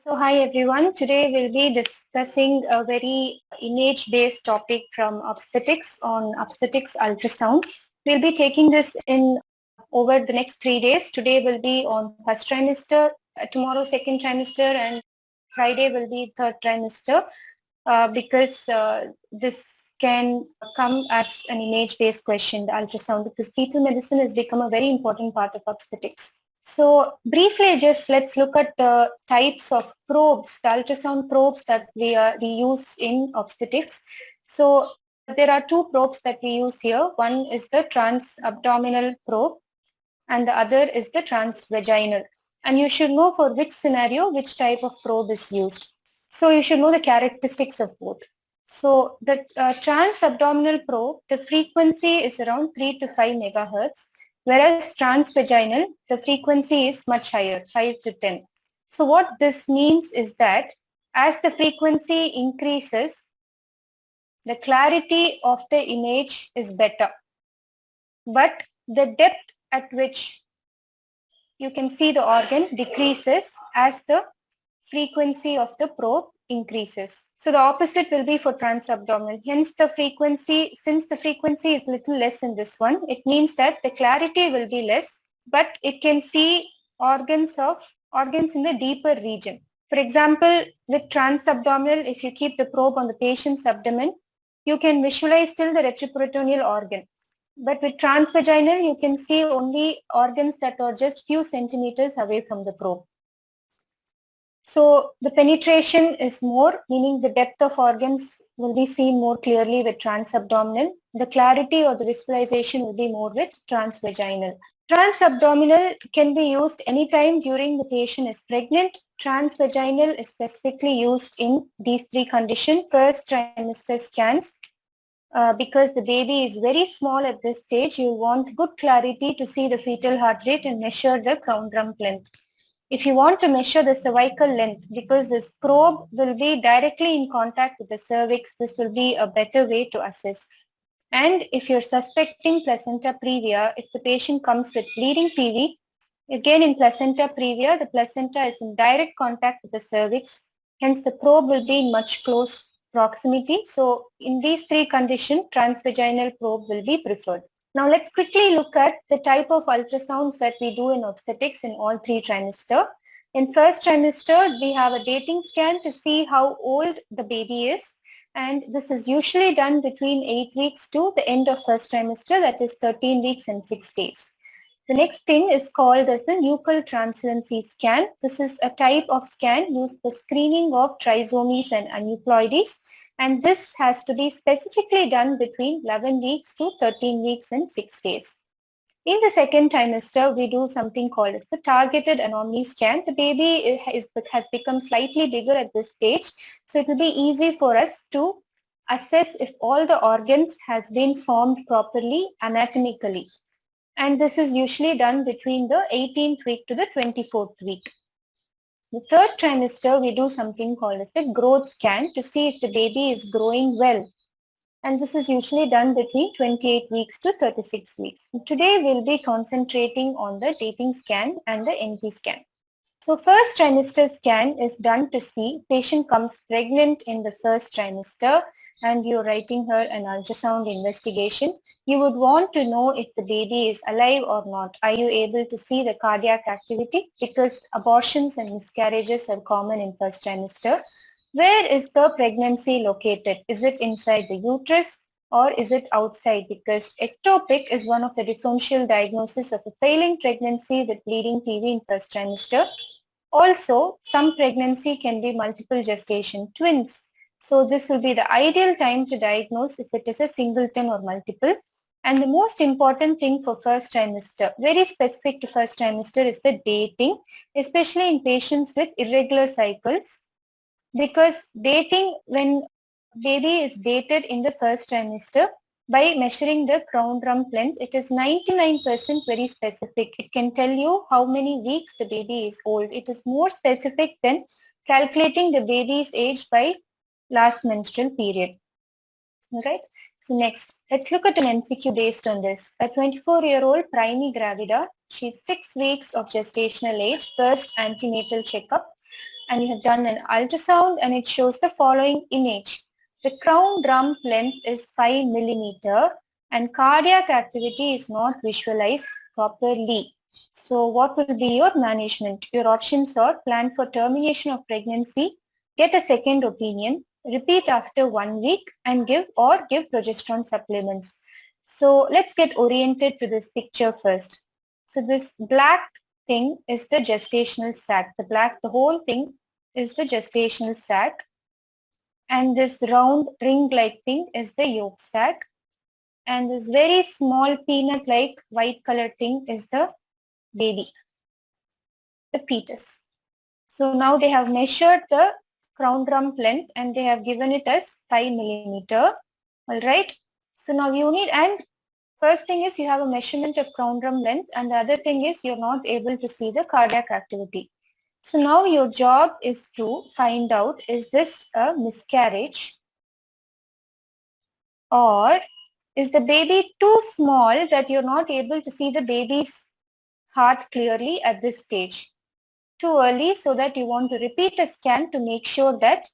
So hi everyone, today we'll be discussing a very image-based topic from obstetrics on obstetrics ultrasound. We'll be taking this in over the next 3 days. Today will be on first trimester, tomorrow second trimester, and Friday will be third trimester because this can come as an image-based question, the ultrasound, because fetal medicine has become a very important part of obstetrics. So briefly, just let's look at the types of probes, the ultrasound probes that we use in obstetrics. So there are two probes that we use here. One is the transabdominal probe and the other is the transvaginal. And you should know for which scenario, which type of probe is used. So you should know the characteristics of both. So the transabdominal probe, the frequency is around 3 to 5 megahertz, whereas transvaginal, the frequency is much higher, 5 to 10. So what this means is that as the frequency increases, the clarity of the image is better, but the depth at which you can see the organ decreases as the frequency of the probe increases. So the opposite will be for transabdominal. Hence the frequency, since the frequency is little less in this one, it means that the clarity will be less, but it can see organs in the deeper region. For example, with transabdominal, if you keep the probe on the patient's abdomen, you can visualize still the retroperitoneal organ. But with transvaginal, you can see only organs that are just few centimeters away from the probe. So the penetration is more, meaning the depth of organs will be seen more clearly with transabdominal. The clarity or the visualization will be more with transvaginal. Transabdominal can be used anytime during the patient is pregnant. Transvaginal is specifically used in these three conditions. First trimester scans, because the baby is very small at this stage, you want good clarity to see the fetal heart rate and measure the crown rump length. If you want to measure the cervical length, because this probe will be directly in contact with the cervix, this will be a better way to assess. And if you're suspecting placenta previa, if the patient comes with bleeding PV, again in placenta previa, the placenta is in direct contact with the cervix, hence the probe will be in much close proximity. So in these three conditions, transvaginal probe will be preferred. Now let's quickly look at the type of ultrasounds that we do in obstetrics in all three trimester. In first trimester, we have a dating scan to see how old the baby is. And this is usually done between 8 weeks to the end of first trimester, that is 13 weeks and 6 days. The next thing is called as the nuchal translucency scan. This is a type of scan used for screening of trisomies and aneuploidies, and this has to be specifically done between 11 weeks to 13 weeks and 6 days. In the second trimester, we do something called as the targeted anomaly scan. The baby has become slightly bigger at this stage, so it will be easy for us to assess if all the organs has been formed properly anatomically. And this is usually done between the 18th week to the 24th week. The third trimester, we do something called as the growth scan to see if the baby is growing well. And this is usually done between 28 weeks to 36 weeks. Today, we'll be concentrating on the dating scan and the NT scan. So first trimester scan is done to see patient comes pregnant in the first trimester and you're writing her an ultrasound investigation. You would want to know if the baby is alive or not. Are you able to see the cardiac activity? Because abortions and miscarriages are common in first trimester. Where is the pregnancy located? Is it inside the uterus or is it outside? Because ectopic is one of the differential diagnoses of a failing pregnancy with bleeding PV in first trimester. Also, some pregnancy can be multiple gestation twins. So this will be the ideal time to diagnose if it is a singleton or multiple. And the most important thing for first trimester, very specific to first trimester, is the dating, especially in patients with irregular cycles. Because dating, when baby is dated in the first trimester, by measuring the crown rump length, it is 99% very specific. It can tell you how many weeks the baby is old. It is more specific than calculating the baby's age by last menstrual period. All right. So next, let's look at an MCQ based on this. A 24-year-old primigravida, she's 6 weeks of gestational age, first antenatal checkup. and you have done an ultrasound and it shows the following image. The crown rump length is 5 millimeter and cardiac activity is not visualized properly. So what will be your management? Your options are plan for termination of pregnancy, get a second opinion, repeat after 1 week and give progesterone supplements. So let's get oriented to this picture first. So this black thing is the gestational sac. The whole thing is the gestational sac. And this round ring-like thing is the yolk sac. And this very small peanut-like white colored thing is the baby, the fetus. So now they have measured the crown rump length and they have given it as 5 millimeter. All right. So now you need, and first thing is you have a measurement of crown rump length and the other thing is you're not able to see the cardiac activity. So now your job is to find out, is this a miscarriage or is the baby too small that you're not able to see the baby's heart clearly at this stage? Too early, so that you want to repeat a scan to make sure that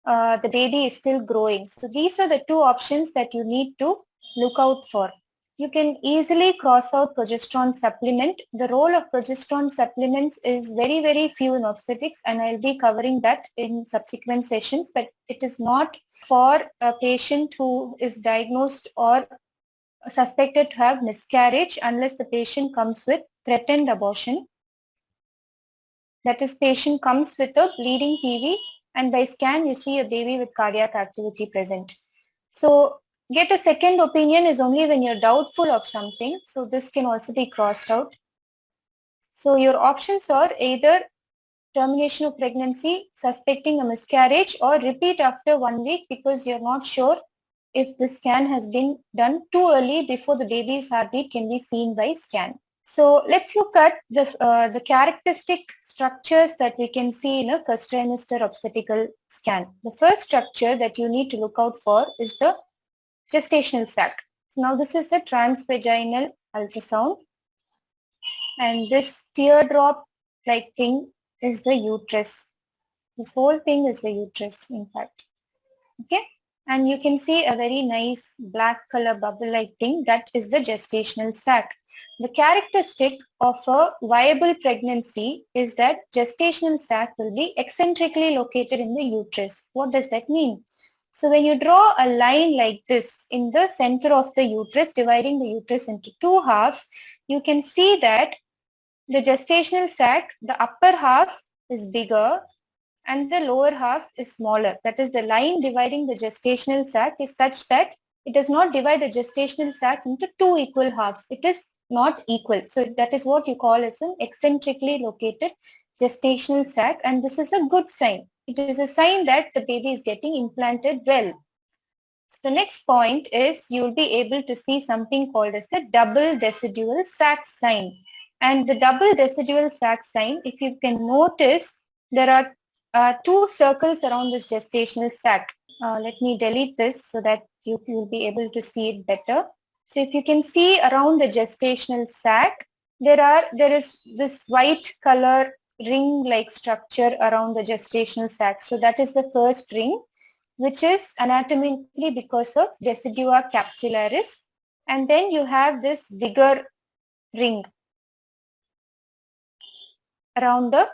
the baby is still growing. So these are the two options that you need to look out for. You can easily cross out progesterone supplement. The role of progesterone supplements is very, very few in obstetrics and I'll be covering that in subsequent sessions, but it is not for a patient who is diagnosed or suspected to have miscarriage unless the patient comes with threatened abortion. That is, patient comes with a bleeding PV and by scan you see a baby with cardiac activity present. So get a second opinion is only when you're doubtful of something. So this can also be crossed out. So your options are either termination of pregnancy, suspecting a miscarriage, or repeat after 1 week because you're not sure if the scan has been done too early before the baby's heartbeat can be seen by scan. So let's look at the characteristic structures that we can see in a first trimester obstetrical scan. The first structure that you need to look out for is the gestational sac. So now this is the transvaginal ultrasound and this teardrop like thing is the uterus. This whole thing is the uterus in fact. Okay. And you can see a very nice black color bubble-like thing, that is the gestational sac. The characteristic of a viable pregnancy is that gestational sac will be eccentrically located in the uterus. What does that mean? So when you draw a line like this in the center of the uterus, dividing the uterus into two halves, you can see that the gestational sac, the upper half is bigger and the lower half is smaller. That is, the line dividing the gestational sac is such that it does not divide the gestational sac into two equal halves. It is not equal. So that is what you call as an eccentrically located gestational sac, and this is a good sign. It is a sign that the baby is getting implanted well. So the next point is you will be able to see something called as the double decidual sac sign. And the double decidual sac sign, if you can notice, there are two circles around this gestational sac. Let me delete this so that you will be able to see it better. So if you can see around the gestational sac, there is this white color ring-like structure around the gestational sac. So that is the first ring, which is anatomically because of decidua capsularis. And then you have this bigger ring around the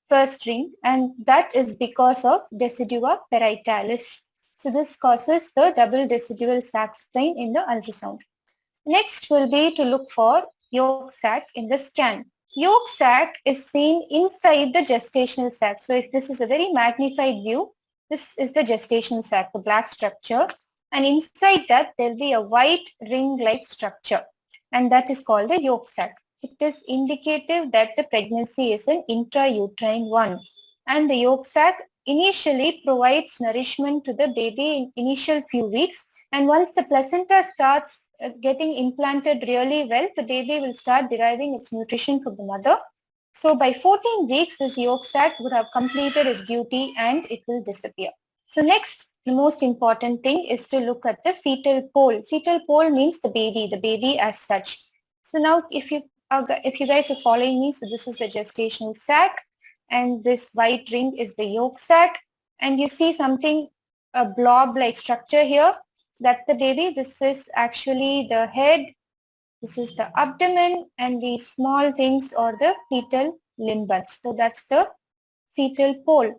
first ring, and that is because of decidua parietalis. So this causes the double decidual sac sign in the ultrasound. Next will be to look for yolk sac in the scan. Yolk sac is seen inside the gestational sac. So if this is a very magnified view, this is the gestational sac, the black structure, and inside that there will be a white ring-like structure, and that is called the yolk sac. It is indicative that the pregnancy is an intrauterine one, and the yolk sac initially provides nourishment to the baby in initial few weeks, and once the placenta starts getting implanted really well, the baby will start deriving its nutrition from the mother. So by 14 weeks, this yolk sac would have completed its duty and it will disappear. So next, the most important thing is to look at the fetal pole. Fetal pole means the baby as such. So now if you guys are following me, so this is the gestational sac and this white ring is the yolk sac, and you see something, a blob-like structure here. That's the baby. This is actually the head. This is the abdomen, and these small things are the fetal limbus. So that's the fetal pole.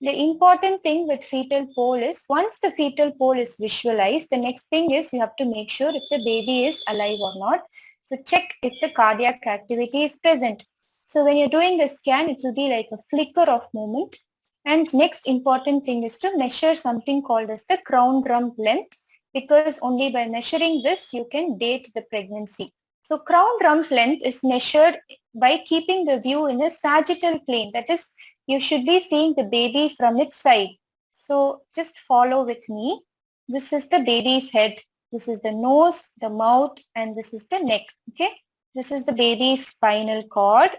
The important thing with fetal pole is once the fetal pole is visualized, the next thing is you have to make sure if the baby is alive or not. So check if the cardiac activity is present. So when you're doing the scan, it will be like a flicker of movement. And next important thing is to measure something called as the crown rump length, because only by measuring this you can date the pregnancy. So crown rump length is measured by keeping the view in a sagittal plane. That is, you should be seeing the baby from its side. So just follow with me. This is the baby's head. This is the nose, the mouth, and this is the neck. Okay. This is the baby's spinal cord.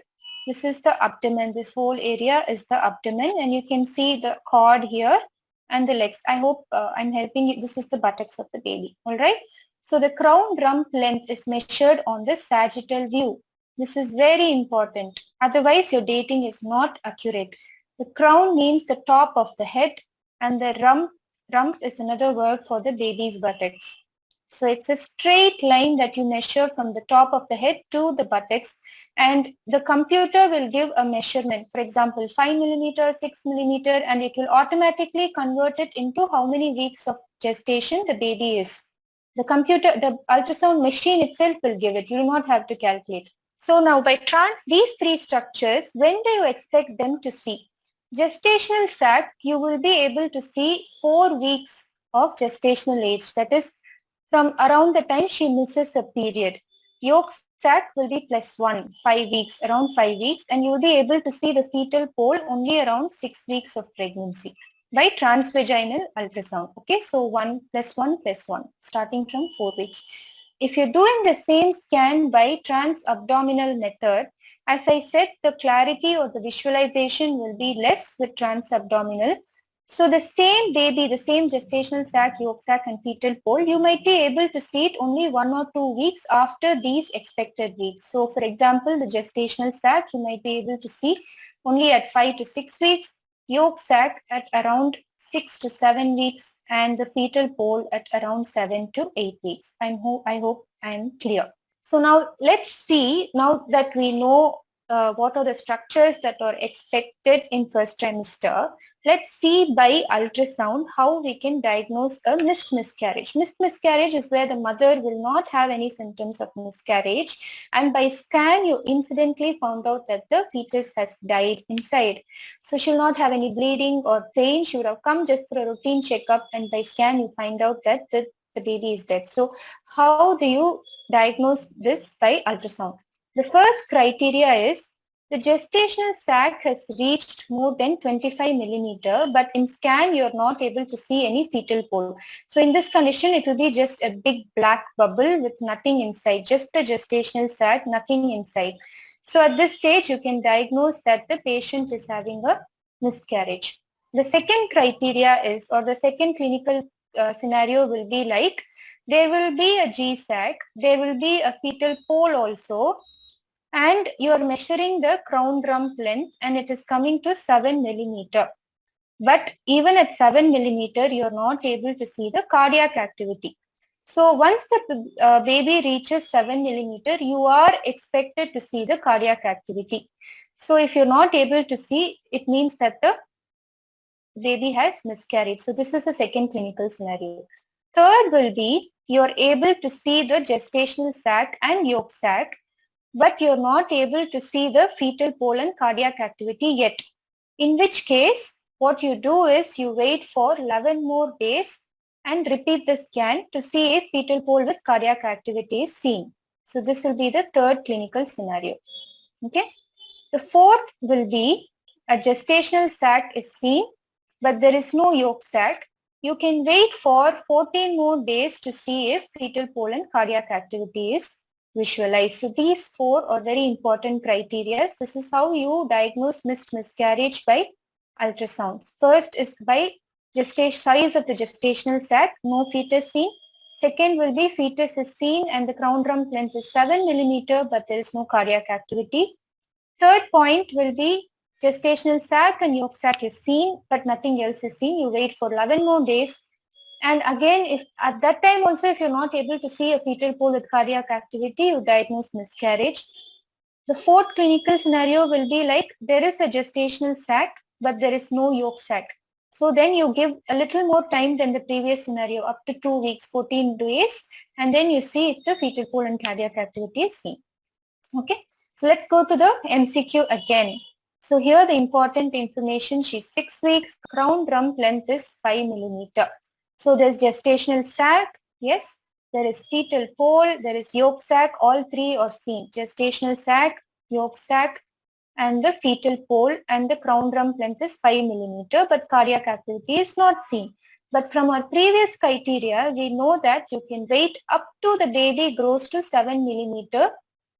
This is the abdomen. This whole area is the abdomen, and you can see the cord here and the legs. I hope I'm helping you. This is the buttocks of the baby. All right. So the crown rump length is measured on the sagittal view. This is very important. Otherwise, your dating is not accurate. The crown means the top of the head, and the rump is another word for the baby's buttocks. So it's a straight line that you measure from the top of the head to the buttocks, and the computer will give a measurement. For example, 5 millimeter, 6 millimeter, and it will automatically convert it into how many weeks of gestation the baby is. The computer, the ultrasound machine itself will give it. You do not have to calculate. So now by these three structures, when do you expect them to see? Gestational sac, you will be able to see 4 weeks of gestational age. That is from around the time she misses a period. Yolk sac will be +1, 5 weeks, around 5 weeks, and you will be able to see the fetal pole only around 6 weeks of pregnancy by transvaginal ultrasound. Okay, so 1 + 1 + 1, starting from 4 weeks. If you're doing the same scan by transabdominal method, as I said, the clarity or the visualization will be less with transabdominal. So the same baby, the same gestational sac, yolk sac, and fetal pole, you might be able to see it only 1 or 2 weeks after these expected weeks. So for example, the gestational sac, you might be able to see only at 5 to 6 weeks, yolk sac at around 6 to 7 weeks, and the fetal pole at around 7 to 8 weeks. I hope I'm clear. So now let's see, now that we know what are the structures that are expected in first trimester, let's see by ultrasound how we can diagnose a missed miscarriage. Missed miscarriage is where the mother will not have any symptoms of miscarriage, and by scan you incidentally found out that the fetus has died inside. So she'll not have any bleeding or pain. She would have come just for a routine checkup, and by scan you find out that the baby is dead. So how do you diagnose this by ultrasound? The first criteria is the gestational sac has reached more than 25 millimeter, but in scan you're not able to see any fetal pole. So in this condition, it will be just a big black bubble with nothing inside, just the gestational sac, nothing inside. So at this stage, you can diagnose that the patient is having a miscarriage. The second criteria is, or the second clinical scenario will be like, there will be a G-sac, there will be a fetal pole also, and you are measuring the crown rump length and it is coming to 7 millimeter. But even at 7 millimeter, you are not able to see the cardiac activity. So once the baby reaches 7 millimeter, you are expected to see the cardiac activity. So if you're not able to see, it means that the baby has miscarried. So this is the second clinical scenario. Third will be, you're able to see the gestational sac and yolk sac, but you're not able to see the fetal pole and cardiac activity yet. In which case, what you do is you wait for 11 more days and repeat the scan to see if fetal pole with cardiac activity is seen. So this will be the third clinical scenario. Okay. The fourth will be a gestational sac is seen, but there is no yolk sac. You can wait for 14 more days to see if fetal pole and cardiac activity is visualized. So these 4 are very important criteria. This is how you diagnose missed miscarriage by ultrasound. First is by size of the gestational sac, no fetus seen. Second will be fetus is seen and the crown rump length is 7 millimeter, but there is no cardiac activity. Third point will be Gestational sac and yolk sac is seen, but nothing else is seen. You wait for 11 more days. And again, if at that time also, if you're not able to see a fetal pole with cardiac activity, you diagnose miscarriage. The fourth clinical scenario will be like there is a gestational sac, but there is no yolk sac. So then you give a little more time than the previous scenario, up to 2 weeks, 14 days, and then you see if the fetal pole and cardiac activity is seen. Okay, so let's go to the MCQ again. So here the important information, she's 6 weeks, crown rump length is 5 millimeter. So there's gestational sac, yes, there is fetal pole, there is yolk sac, all three are seen. Gestational sac, yolk sac, and the fetal pole, and the crown rump length is 5 millimeter, but cardiac activity is not seen. But from our previous criteria, we know that you can wait up to the baby grows to 7 millimeter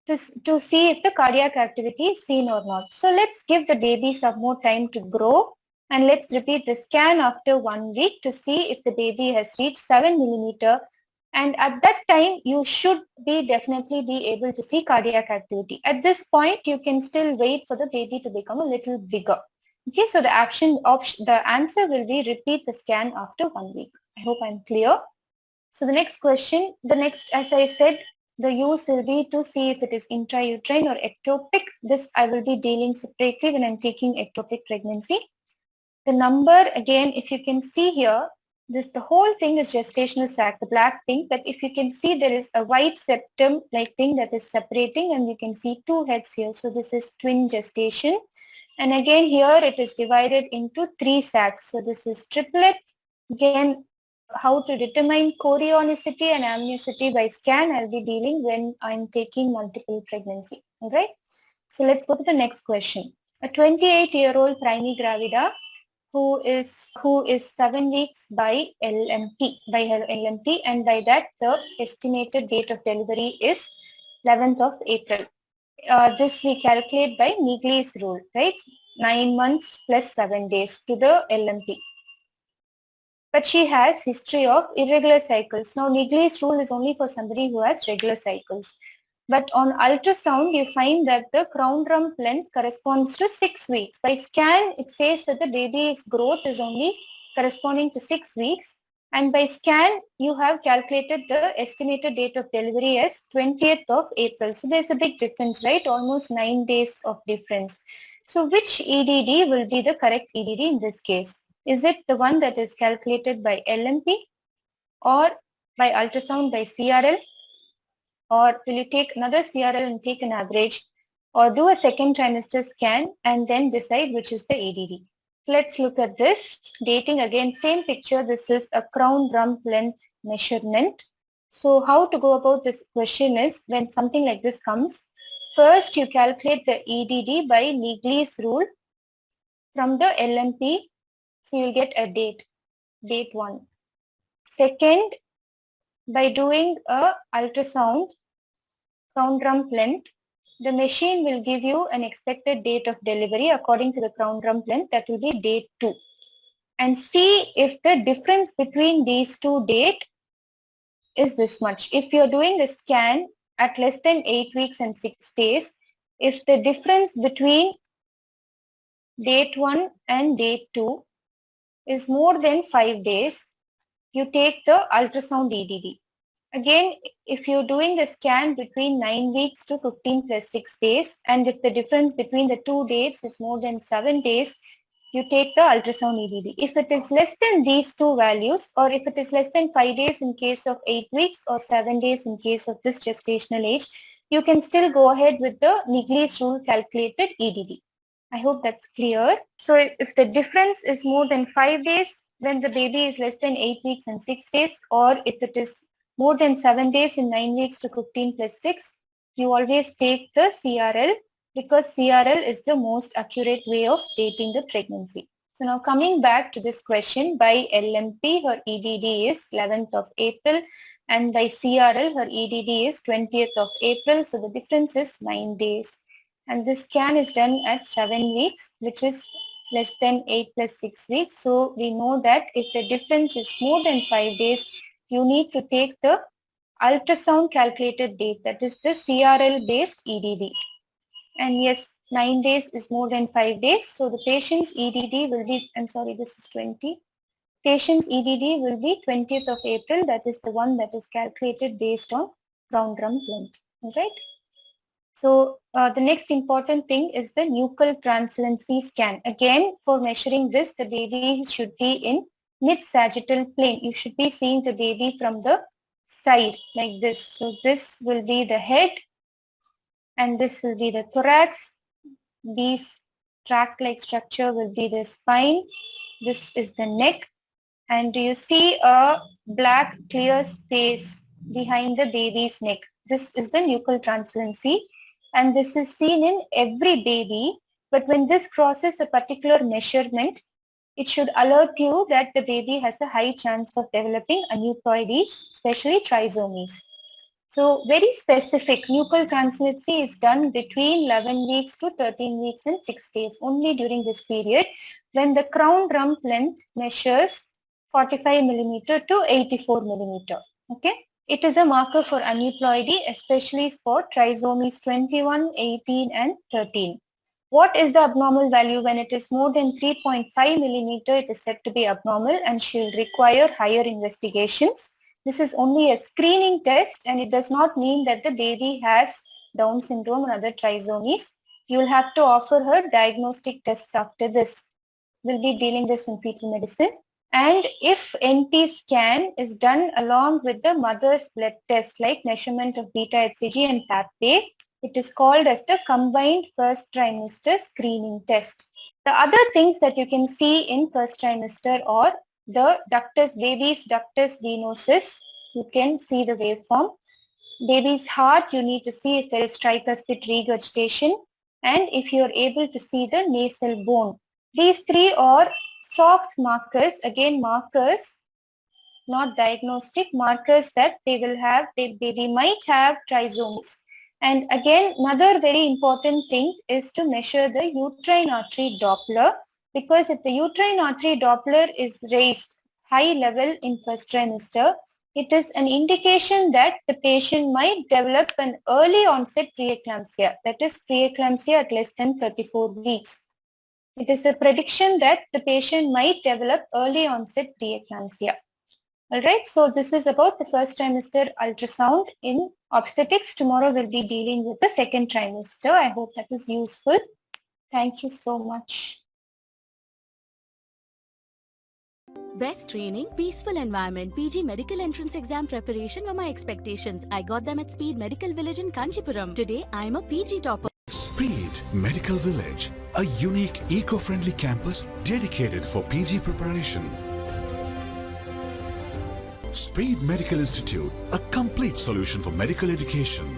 to see if the cardiac activity is seen or not. So let's give the baby some more time to grow, and let's repeat the scan after 1 week to see if the baby has reached 7 millimeter. And at that time, you should definitely be able to see cardiac activity. At this point, you can still wait for the baby to become a little bigger. Okay, so the answer will be repeat the scan after 1 week. I hope I'm clear. So the next question, as I said, the use will be to see if it is intrauterine or ectopic. This I will be dealing separately when I'm taking ectopic pregnancy. The number, again, if you can see here, the whole thing is gestational sac, the black thing, but if you can see there is a white septum like thing that is separating, and you can see two heads here. So this is twin gestation. And again here it is divided into 3 sacs. So this is triplet. Again, how to determine chorionicity and amnionicity by scan, I'll be dealing when I'm taking multiple pregnancy. All right. So let's go to the next question. A 28-year-old primigravida who is 7 weeks by LMP, and by that the estimated date of delivery is 11th of April. This we calculate by Nigli's rule, right? 9 months plus 7 days to the LMP. But she has history of irregular cycles. Now Nigli's rule is only for somebody who has regular cycles. But on ultrasound, you find that the crown rump length corresponds to 6 weeks. By scan, it says that the baby's growth is only corresponding to 6 weeks. And by scan, you have calculated the estimated date of delivery as 20th of April. So there's a big difference, right? Almost 9 days of difference. So which EDD will be the correct EDD in this case? Is it the one that is calculated by LMP or by ultrasound by CRL? Or will you take another CRL and take an average, or do a second trimester scan and then decide which is the EDD? Let's look at this. Dating again, same picture. This is a crown rump length measurement. So how to go about this question is, when something like this comes, first you calculate the EDD by Nigli's rule from the LMP. So you'll get a date 1. Second, by doing a ultrasound, crown rump length, the machine will give you an expected date of delivery according to the crown rump length. That will be date 2. And see if the difference between these two dates is this much. If you're doing the scan at less than 8 weeks and 6 days, if the difference between date 1 and date 2 is more than 5 days, you take the ultrasound EDD. Again, if you're doing the scan between 9 weeks to 15 plus 6 days, and if the difference between the two dates is more than 7 days, you take the ultrasound EDD. If it is less than these two values, or if it is less than 5 days in case of 8 weeks or 7 days in case of this gestational age, you can still go ahead with the Nigli's rule calculated EDD. I hope that's clear. So if the difference is more than 5 days, when the baby is less than 8 weeks and 6 days, or if it is more than 7 days in 9 weeks to 15 plus 6, you always take the CRL, because CRL is the most accurate way of dating the pregnancy. So now coming back to this question, by LMP, her EDD is 11th of April, and by CRL, her EDD is 20th of April. So the difference is 9 days. And this scan is done at 7 weeks, which is less than 8 plus 6 weeks. So we know that if the difference is more than 5 days, you need to take the ultrasound calculated date, that is the CRL based EDD. And yes, 9 days is more than 5 days. So the patient's EDD will be, I'm sorry, this is 20. Patient's EDD will be 20th of April. That is the one that is calculated based on crown rump length. All right. So the next important thing is the nuchal translucency scan. Again, for measuring this, the baby should be in mid-sagittal plane. You should be seeing the baby from the side like this. So this will be the head and this will be the thorax. These tract-like structure will be the spine. This is the neck. And do you see a black clear space behind the baby's neck? This is the nuchal translucency. And this is seen in every baby. But when this crosses a particular measurement, it should alert you that the baby has a high chance of developing aneuploidy, especially trisomies. So very specific, nuchal translucency is done between 11 weeks to 13 weeks and 6 days, only during this period when the crown rump length measures 45 millimeter to 84 millimeter. Okay. It is a marker for aneuploidy, especially for trisomies 21, 18 and 13. What is the abnormal value? When it is more than 3.5 millimeter, it is said to be abnormal and should require higher investigations. This is only a screening test and it does not mean that the baby has Down syndrome and other trisomies. You will have to offer her diagnostic tests after this. We'll be dealing this in fetal medicine. And if NT scan is done along with the mother's blood test like measurement of beta-HCG and PAP-A, it is called as the combined first trimester screening test. The other things that you can see in first trimester are the ductus, baby's ductus venosus. You can see the waveform. Baby's heart, you need to see if there is tricuspid regurgitation and if you are able to see the nasal bone. These three are soft markers, again markers, not diagnostic, markers that they will have, the baby might have trisomies. And again, another very important thing is to measure the uterine artery Doppler, because if the uterine artery Doppler is raised high level in first trimester, it is an indication that the patient might develop an early onset preeclampsia, that is preeclampsia at less than 34 weeks. It is a prediction that the patient might develop early onset preeclampsia. Alright, so this is about the first trimester ultrasound in obstetrics. Tomorrow we'll be dealing with the second trimester. I hope that was useful. Thank you so much. Best training, peaceful environment, PG medical entrance exam preparation were my expectations. I got them at Speed Medical Village in Kanchipuram. Today, I am a PG topper. Speed Medical Village, a unique eco-friendly campus dedicated for PG preparation. Speed Medical Institute, a complete solution for medical education.